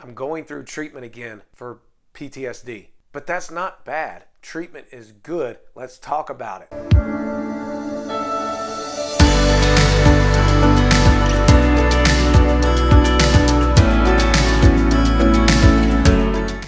I'm going through treatment again for PTSD. But that's not bad. Treatment is good. Let's talk about it.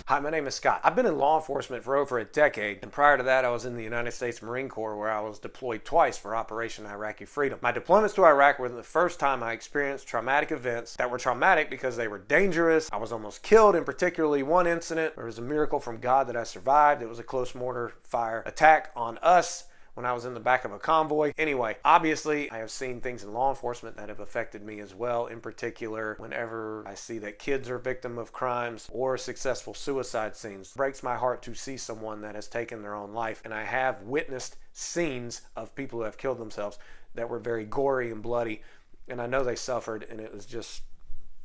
Hi, my name is Scott. I've been in law enforcement for over a decade, and prior to that I was in the United States Marine Corps, where I was deployed twice for Operation Iraqi Freedom. My deployments to Iraq were the first time I experienced traumatic events that were traumatic because they were dangerous. I was almost killed in particularly one incident. It was a miracle from God that I survived. It was a close mortar fire attack on us when I was in the back of a convoy. Anyway, obviously I have seen things in law enforcement that have affected me as well. In particular, whenever I see that kids are victim of crimes or successful suicide scenes, it breaks my heart to see someone that has taken their own life. And I have witnessed scenes of people who have killed themselves that were very gory and bloody, and I know they suffered, and it was just,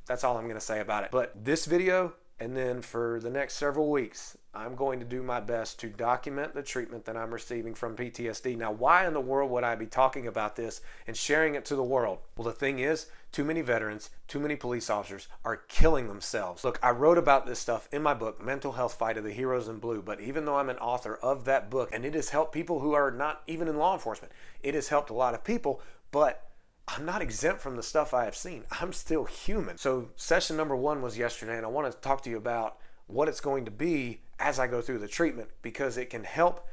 that's all I'm going to say about it. But this video, and then for the next several weeks, I'm going to do my best to document the treatment that I'm receiving from PTSD. Now, why in the world would I be talking about this and sharing it to the world? Well, the thing is, too many veterans, too many police officers are killing themselves. Look, I wrote about this stuff in my book, Mental Health Fight of the Heroes in Blue, but even though I'm an author of that book, and it has helped people who are not even in law enforcement, it has helped a lot of people, but I'm not exempt from the stuff I have seen. I'm still human. So session number 1 was yesterday, and I want to talk to you about what it's going to be as I go through the treatment, because it can help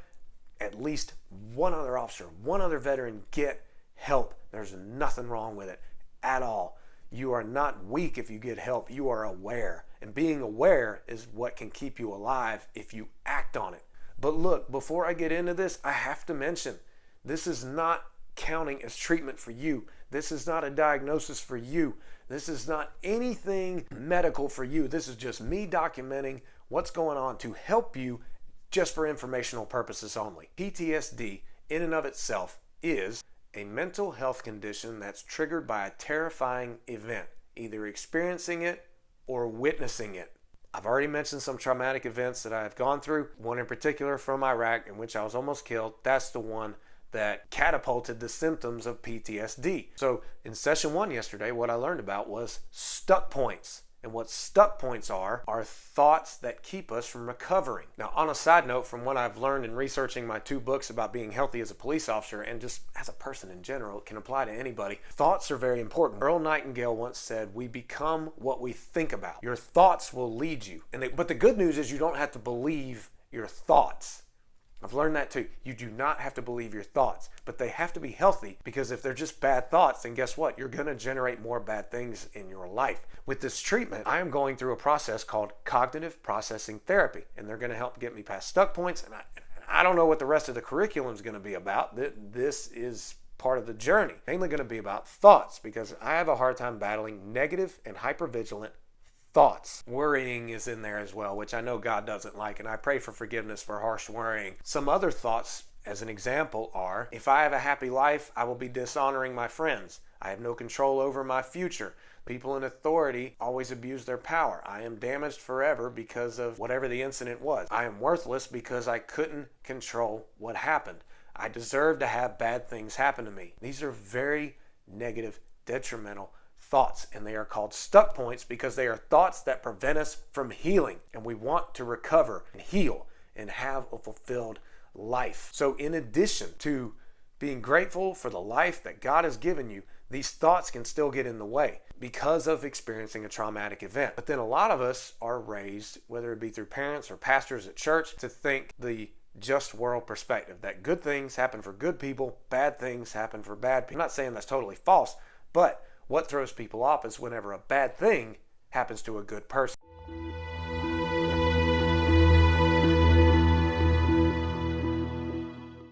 at least one other officer, one other veteran get help. There's nothing wrong with it at all. You are not weak if you get help. You are aware. And being aware is what can keep you alive if you act on it. But look, before I get into this, I have to mention, this is not counting as treatment for you. This is not a diagnosis for you. This is not anything medical for you. This is just me documenting what's going on to help you, just for informational purposes only. PTSD in and of itself is a mental health condition that's triggered by a terrifying event, either experiencing it or witnessing it. I've already mentioned some traumatic events that I've gone through. One in particular from Iraq, in which I was almost killed. That's the one that catapulted the symptoms of PTSD. So in session 1 yesterday, what I learned about was stuck points. And what stuck points are thoughts that keep us from recovering. Now, on a side note, from what I've learned in researching my 2 books about being healthy as a police officer and just as a person in general, it can apply to anybody. Thoughts are very important. Earl Nightingale once said, "We become what we think about." Your thoughts will lead you. But the good news is you don't have to believe your thoughts. I've learned that too. You do not have to believe your thoughts, but they have to be healthy, because if they're just bad thoughts, then guess what? You're going to generate more bad things in your life. With this treatment, I am going through a process called cognitive processing therapy, and they're going to help get me past stuck points. And I don't know what the rest of the curriculum is going to be about. This is part of the journey. Mainly going to be about thoughts, because I have a hard time battling negative and hypervigilant thoughts. Worrying is in there as well, which I know God doesn't like, and I pray for forgiveness for harsh worrying. Some other thoughts, as an example, are, if I have a happy life, I will be dishonoring my friends. I have no control over my future. People in authority always abuse their power. I am damaged forever because of whatever the incident was. I am worthless because I couldn't control what happened. I deserve to have bad things happen to me. These are very negative, detrimental thoughts, and they are called stuck points because they are thoughts that prevent us from healing, and we want to recover and heal and have a fulfilled life. So in addition to being grateful for the life that God has given you, these thoughts can still get in the way because of experiencing a traumatic event. But then a lot of us are raised, whether it be through parents or pastors at church, to think the just world perspective, that good things happen for good people, bad things happen for bad people. I'm not saying that's totally false, but what throws people off is whenever a bad thing happens to a good person.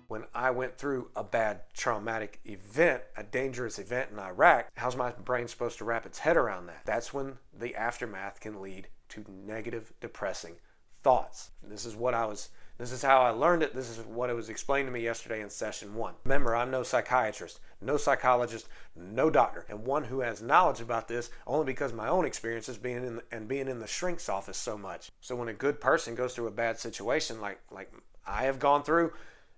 When I went through a bad traumatic event, a dangerous event in Iraq, how's my brain supposed to wrap its head around that? That's when the aftermath can lead to negative, depressing thoughts. This is how I learned it. This is what it was explained to me yesterday in session 1. Remember, I'm no psychiatrist, no psychologist, no doctor, and one who has knowledge about this only because of my own experiences being in the shrink's office so much. So when a good person goes through a bad situation like I have gone through,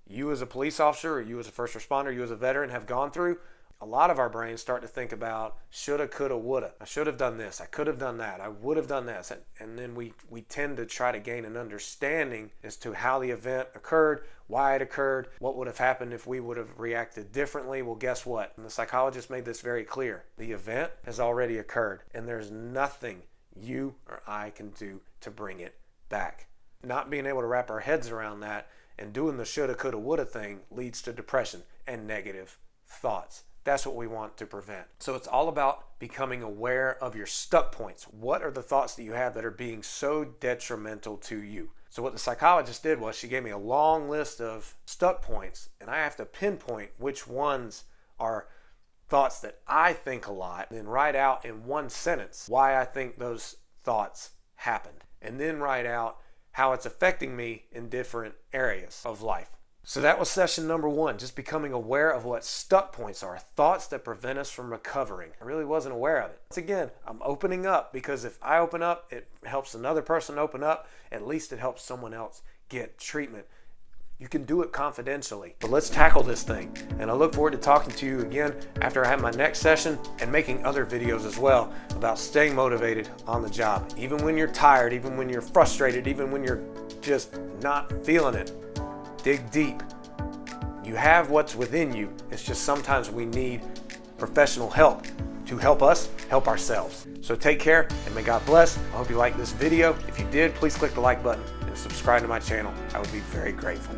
you as a police officer or you as a first responder, you as a veteran have gone through, a lot of our brains start to think about shoulda, coulda, woulda. I should have done this. I could have done that. I would have done this. And then we tend to try to gain an understanding as to how the event occurred, why it occurred, what would have happened if we would have reacted differently. Well, guess what? And the psychologist made this very clear. The event has already occurred, and there's nothing you or I can do to bring it back. Not being able to wrap our heads around that and doing the shoulda, coulda, woulda thing leads to depression and negative thoughts. That's what we want to prevent. So it's all about becoming aware of your stuck points. What are the thoughts that you have that are being so detrimental to you? So what the psychologist did was she gave me a long list of stuck points, and I have to pinpoint which ones are thoughts that I think a lot, and then write out in one sentence why I think those thoughts happened, and then write out how it's affecting me in different areas of life. So that was session number 1, just becoming aware of what stuck points are, thoughts that prevent us from recovering. I really wasn't aware of it. Once again, I'm opening up, because if I open up, it helps another person open up. At least it helps someone else get treatment. You can do it confidentially. But let's tackle this thing. And I look forward to talking to you again after I have my next session, and making other videos as well about staying motivated on the job. Even when you're tired, even when you're frustrated, even when you're just not feeling it. Dig deep. You have what's within you. It's just sometimes we need professional help to help us help ourselves. So take care, and may God bless. I hope you liked this video. If you did, please click the like button and subscribe to my channel. I would be very grateful.